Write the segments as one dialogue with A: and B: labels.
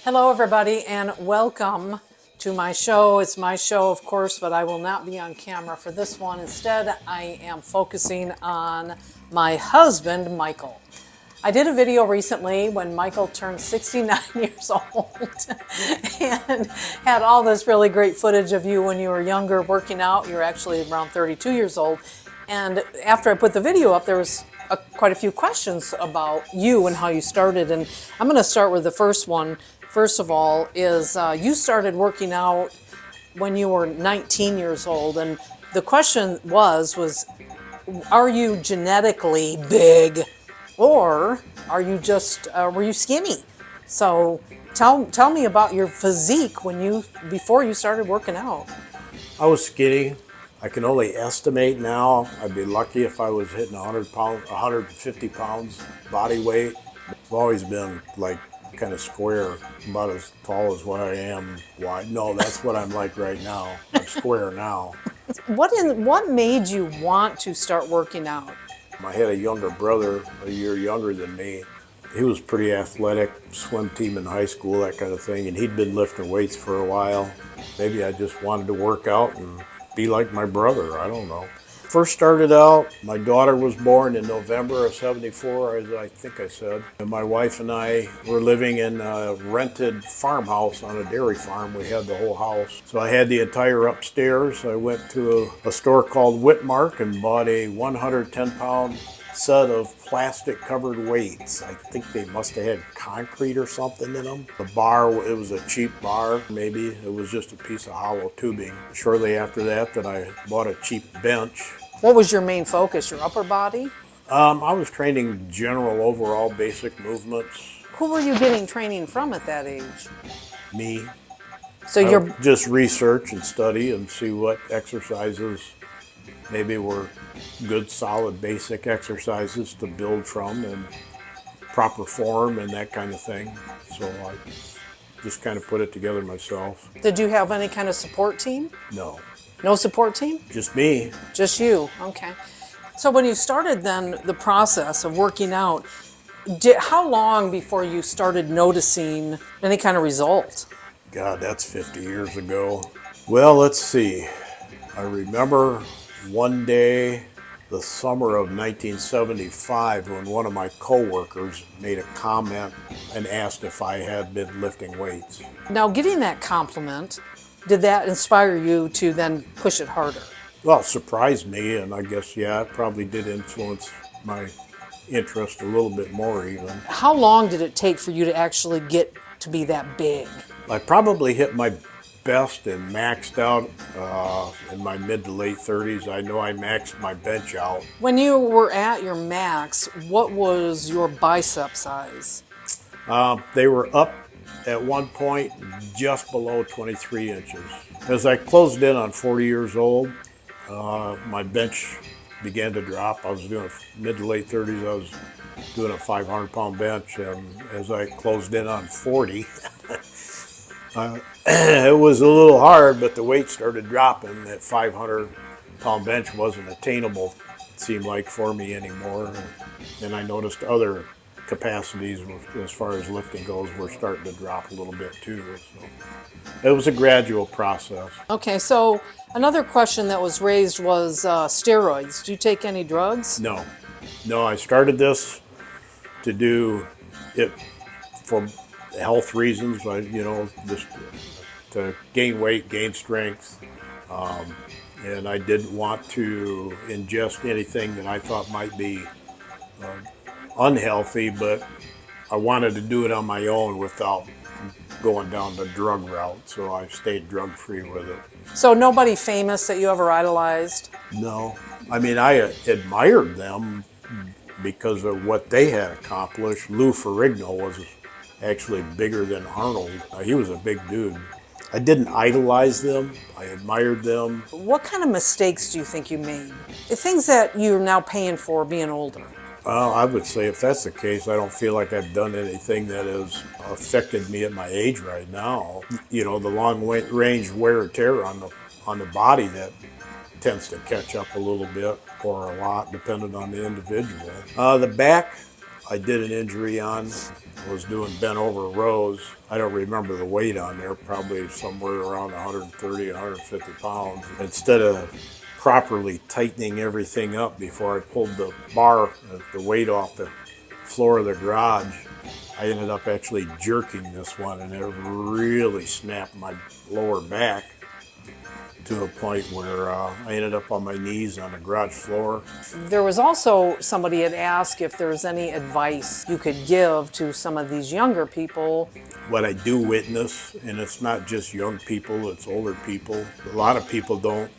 A: Hello, everybody, and welcome to my show. It's my show, of course, but I will not be on camera for this one. Instead, I am focusing on my husband, Michael. I did a video recently when Michael turned 69 years old and had all this really great footage of you when you were younger working out. You were actually around 32 years old. And after I put the video up, there was quite a few questions about you and how you started. And I'm going to start with the first one. First of all, is you started working out when you were 19 years old. And the question was, are you genetically big? Or are you just, were you skinny? So tell me about your physique before you started working out.
B: I was skinny. I can only estimate now. I'd be lucky if I was hitting 100 pounds, 150 pounds body weight. I've always been like kind of square, about as tall as what I am wide. No, that's what I'm like right now. I'm square now.
A: What made you want to start working out?
B: I had a younger brother, a year younger than me. He was pretty athletic, swim team in high school, that kind of thing, and he'd been lifting weights for a while. Maybe I just wanted to work out and be like my brother, I don't know. First started out, my daughter was born in November of '74, as I think I said. And my wife and I were living in a rented farmhouse on a dairy farm. We had the whole house. So I had the entire upstairs. I went to a store called Whitmark and bought a 110-pound set of plastic covered weights. I think they must have had concrete or something in them. The bar, it was a cheap bar, maybe. It was just a piece of hollow tubing. Shortly after that, I bought a cheap bench.
A: What was your main focus, your upper body?
B: I was training general overall basic movements.
A: Who were you getting training from at that age?
B: Me.
A: So you're
B: just research and study and see what exercises maybe were good, solid, basic exercises to build from and proper form and that kind of thing. So I just kind of put it together myself.
A: Did you have any kind of support team?
B: No.
A: No support team?
B: Just me.
A: Just you, okay. So when you started then the process of working out, how long before you started noticing any kind of result?
B: God, that's 50 years ago. Well, let's see. I remember one day, the summer of 1975, when one of my coworkers made a comment and asked if I had been lifting weights.
A: Now, getting that compliment, did that inspire you to then push it harder?
B: Well, it surprised me, and I guess, yeah, it probably did influence my interest a little bit more even.
A: How long did it take for you to actually get to be that big?
B: I probably hit my best and maxed out in my mid to late 30s. I know I maxed my bench out.
A: When you were at your max, what was your bicep size?
B: They were up at one point just below 23 inches. As I closed in on 40 years old, my bench began to drop. I was doing mid to late 30s, I was doing a 500-pound bench, and as I closed in on 40, it was a little hard, but the weight started dropping. That 500-pound bench wasn't attainable, it seemed like, for me anymore. And I noticed other capacities as far as lifting goes were starting to drop a little bit too. So it was a gradual process.
A: Okay, so another question that was raised was steroids. Do you take any drugs?
B: No, I started this to do it for health reasons, just to gain weight, gain strength, and I didn't want to ingest anything that I thought might be unhealthy, but I wanted to do it on my own without going down the drug route, so I stayed drug-free with it.
A: So nobody famous that you ever idolized?
B: No. I mean, I admired them because of what they had accomplished. Lou Ferrigno was actually bigger than Arnold. He was a big dude. I didn't idolize them. I admired them.
A: What kind of mistakes do you think you made? The things that you're now paying for being older?
B: I would say if that's the case, I don't feel like I've done anything that has affected me at my age right now. The long range wear and tear on the body that tends to catch up a little bit or a lot, depending on the individual. The back, I did an injury on. I was doing bent over rows. I don't remember the weight on there, probably somewhere around 130, 150 pounds. Instead of properly tightening everything up before I pulled the bar, the weight off the floor of the garage, I ended up actually jerking this one, and it really snapped my lower back to a point where I ended up on my knees on the garage floor.
A: There was also somebody had asked if there was any advice you could give to some of these younger people.
B: What I do witness, and it's not just young people, it's older people. A lot of people don't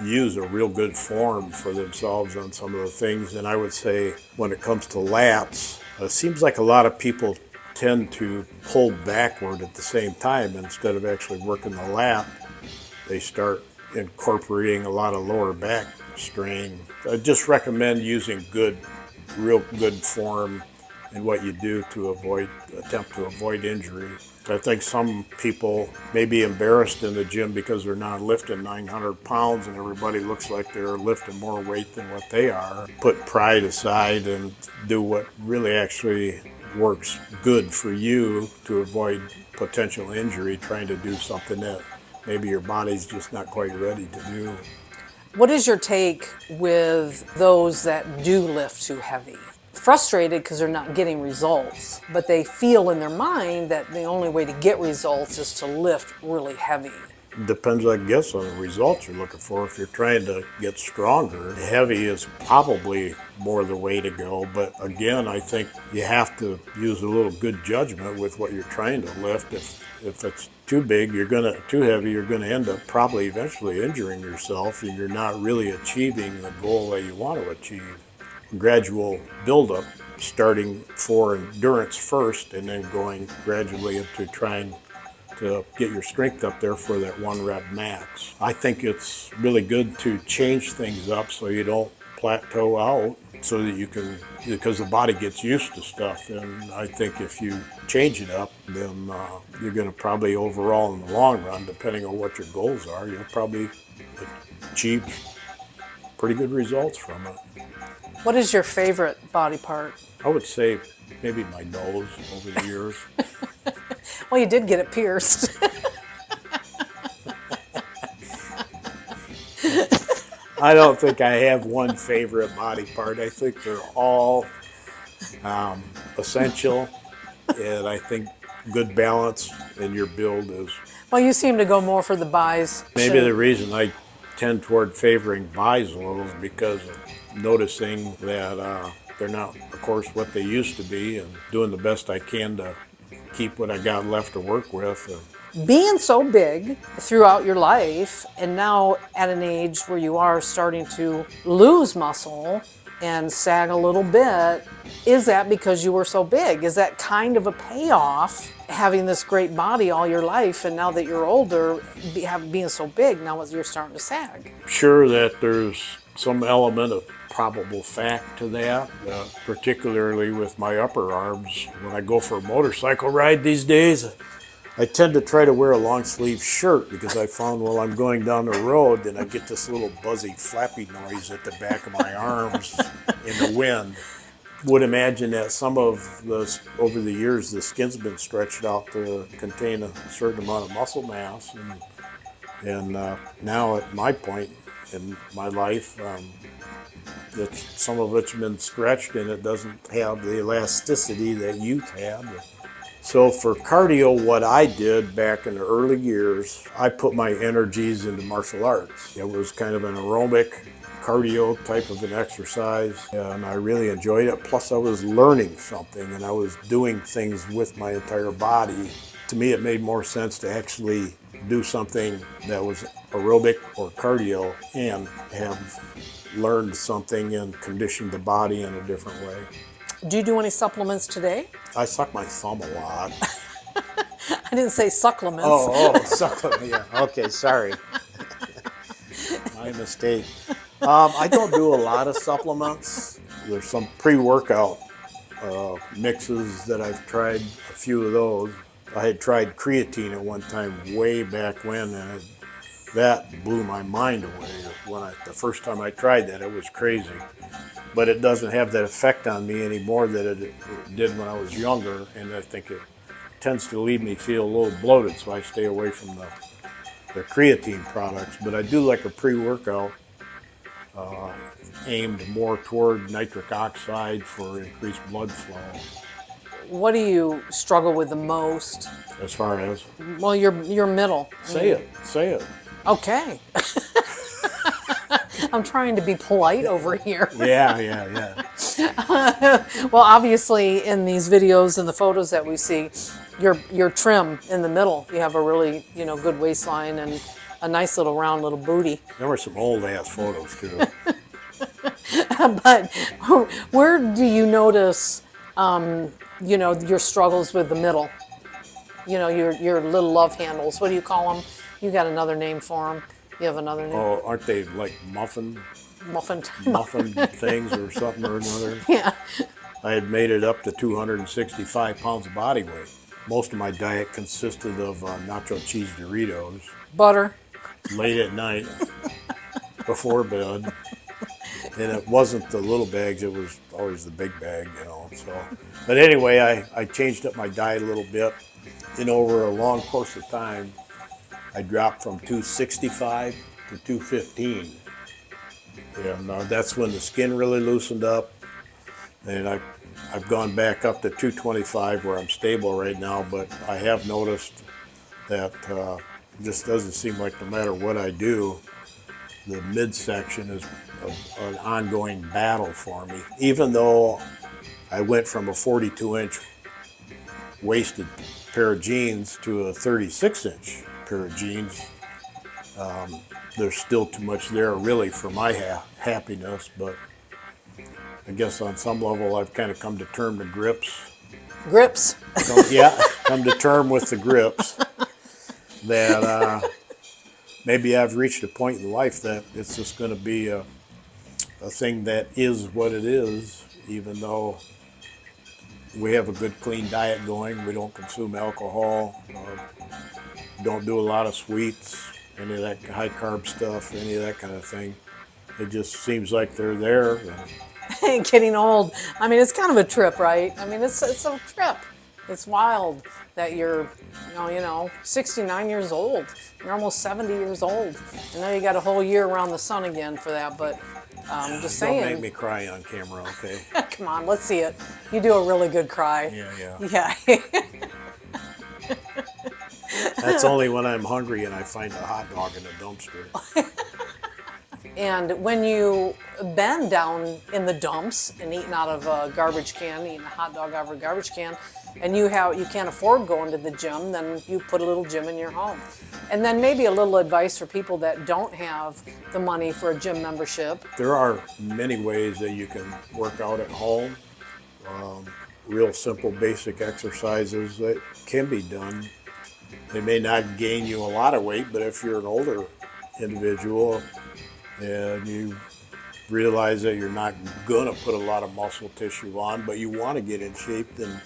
B: use a real good form for themselves on some of the things, and I would say when it comes to lats, it seems like a lot of people tend to pull backward at the same time instead of actually working the lat. They start incorporating a lot of lower back strain. I just recommend using real good form in what you do to attempt to avoid injury. I think some people may be embarrassed in the gym because they're not lifting 900 pounds and everybody looks like they're lifting more weight than what they are. Put pride aside and do what really actually works good for you to avoid potential injury, trying to do something that maybe your body's just not quite ready to do.
A: What is your take with those that do lift too heavy? Frustrated because they're not getting results, but they feel in their mind that the only way to get results is to lift really heavy.
B: Depends, I guess, on the results you're looking for. If you're trying to get stronger, heavy is probably more the way to go. But again, I think you have to use a little good judgment with what you're trying to lift. If it's too big, too heavy, you're gonna end up probably eventually injuring yourself, and you're not really achieving the goal that you want to achieve. Gradual buildup, starting for endurance first, and then going gradually into trying to get your strength up there for that 1 rep max. I think it's really good to change things up so you don't plateau out, so that you can, because the body gets used to stuff. And I think if you change it up, then you're going to probably overall in the long run, depending on what your goals are, you'll probably achieve pretty good results from it.
A: What is your favorite body part?
B: I would say maybe my nose over the years.
A: Well, you did get it pierced.
B: I don't think I have one favorite body part. I think they're all essential, and I think good balance in your build is.
A: Well, you seem to go more for the buys.
B: Maybe the reason I tend toward favoring buys a little is because of noticing that they're not, of course, what they used to be, and doing the best I can to keep what I got left to work with.
A: Being so big throughout your life, and now at an age where you are starting to lose muscle and sag a little bit, is that because you were so big? Is that kind of a payoff, having this great body all your life, and now that you're older, being so big, now you're starting to sag?
B: Sure that there's some element of probable fact to that, particularly with my upper arms. When I go for a motorcycle ride these days, I tend to try to wear a long sleeve shirt because I found while I'm going down the road, then I get this little buzzy flappy noise at the back of my arms in the wind. Would imagine that some of the, over the years, the skin's been stretched out to contain a certain amount of muscle mass, and now at my point in my life, some of it's been stretched and it doesn't have the elasticity that youth had. So for cardio, what I did back in the early years, I put my energies into martial arts. It was kind of an aerobic cardio type of an exercise, and I really enjoyed it. Plus I was learning something and I was doing things with my entire body. To me, it made more sense to actually do something that was aerobic or cardio and have learned something and conditioned the body in a different way.
A: Do you do any supplements today?
B: I suck my thumb a lot.
A: I didn't say supplements.
B: Oh, supplement. Yeah. Okay, sorry. My mistake. I don't do a lot of supplements. There's some pre-workout mixes that I've tried, a few of those. I had tried creatine at one time way back when, and that blew my mind away. The first time I tried that, it was crazy. But it doesn't have that effect on me anymore that it did when I was younger, and I think it tends to leave me feel a little bloated, so I stay away from the creatine products. But I do like a pre-workout aimed more toward nitric oxide for increased blood flow.
A: What do you struggle with the most?
B: As far as?
A: Well, your middle.
B: Say it.
A: Okay. I'm trying to be polite over here.
B: Yeah.
A: Well, obviously, in these videos and the photos that we see, you're trim in the middle. You have a really, good waistline and a nice little round little booty.
B: There were some old ass photos too.
A: But where do you notice, your struggles with the middle? Your little love handles. What do you call them? You got another name for them. You have another name?
B: Oh, aren't they like muffin things or something or another?
A: Yeah.
B: I had made it up to 265 pounds of body weight. Most of my diet consisted of nacho cheese Doritos.
A: Butter.
B: Late at night, before bed. And it wasn't the little bags, it was always the big bag, So, but anyway, I changed up my diet a little bit. And over a long course of time, I dropped from 265 to 215. And that's when the skin really loosened up. And I've gone back up to 225 where I'm stable right now, but I have noticed that it just doesn't seem like no matter what I do, the midsection is an ongoing battle for me. Even though I went from a 42-inch waisted pair of jeans to a 36-inch pair of jeans, there's still too much there really for my happiness, but I guess on some level I've kind of come to term with grips.
A: Grips?
B: Come to term with the grips. That maybe I've reached a point in life that it's just going to be a thing that is what it is, even though we have a good clean diet going. We don't consume alcohol, don't do a lot of sweets, any of that high carb stuff, any of that kind of thing. It just seems like they're there.
A: Getting old. I mean, it's kind of a trip, right? I mean, it's a trip. It's wild that you're, 69 years old. You're almost 70 years old. And now you got a whole year around the sun again for that. But just saying.
B: Don't make me cry on camera, okay?
A: Come on, let's see it. You do a really good cry.
B: Yeah.
A: Yeah.
B: That's only when I'm hungry and I find a hot dog in a dumpster.
A: And when you been down in the dumps and eating out of a garbage can, eating a hot dog out of a garbage can, and you can't afford going to the gym, then you put a little gym in your home. And then maybe a little advice for people that don't have the money for a gym membership.
B: There are many ways that you can work out at home. Real simple basic exercises that can be done. They may not gain you a lot of weight, but if you're an older individual and you realize that you're not gonna put a lot of muscle tissue on, but you want to get in shape, then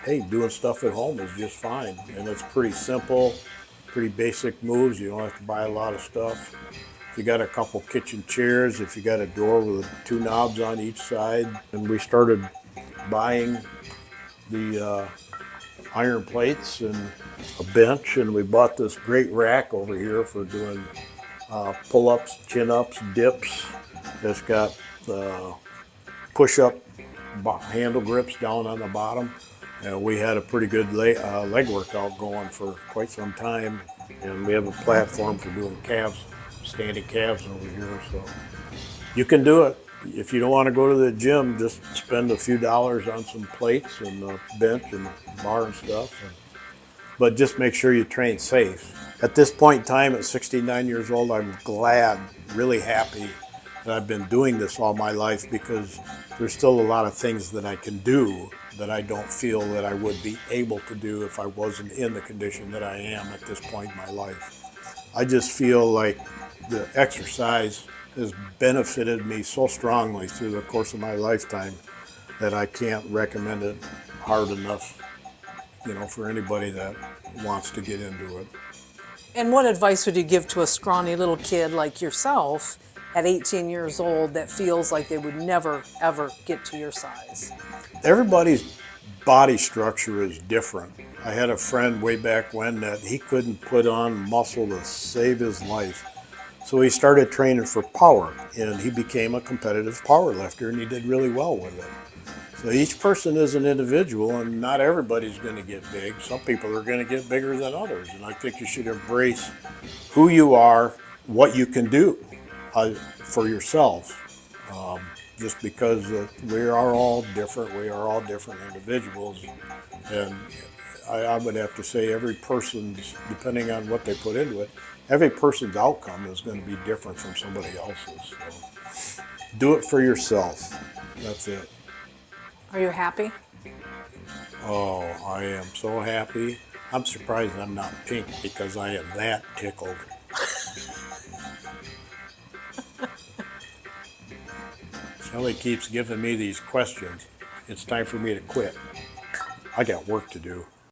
B: hey, doing stuff at home is just fine. And it's pretty simple, pretty basic moves. You don't have to buy a lot of stuff. If you got a couple kitchen chairs, if you got a door with 2 knobs on each side, and we started buying the iron plates and a bench, and we bought this great rack over here for doing pull-ups, chin-ups, dips. It's got push-up handle grips down on the bottom. We had a pretty good leg workout going for quite some time, and we have a platform for doing calves, standing calves over here. So you can do it. If you don't want to go to the gym, just spend a few dollars on some plates and a bench and bar and stuff. But just make sure you train safe. At this point in time, at 69 years old, I'm glad, really happy that I've been doing this all my life, because there's still a lot of things that I can do that I don't feel that I would be able to do if I wasn't in the condition that I am at this point in my life. I just feel like the exercise has benefited me so strongly through the course of my lifetime that I can't recommend it hard enough, for anybody that wants to get into it.
A: And what advice would you give to a scrawny little kid like yourself at 18 years old that feels like they would never, ever get to your size?
B: Everybody's body structure is different. I had a friend way back when that he couldn't put on muscle to save his life. So he started training for power, and he became a competitive power lifter, and he did really well with it. So each person is an individual, and not everybody's going to get big. Some people are going to get bigger than others, and I think you should embrace who you are, what you can do for yourself. Just because we are all different, we are all different individuals, and I would have to say every person's, depending on what they put into it, every person's outcome is going to be different from somebody else's. So do it for yourself. That's it.
A: Are you happy?
B: Oh, I am so happy. I'm surprised I'm not pink because I am that tickled. Shelly keeps giving me these questions. It's time for me to quit. I got work to do.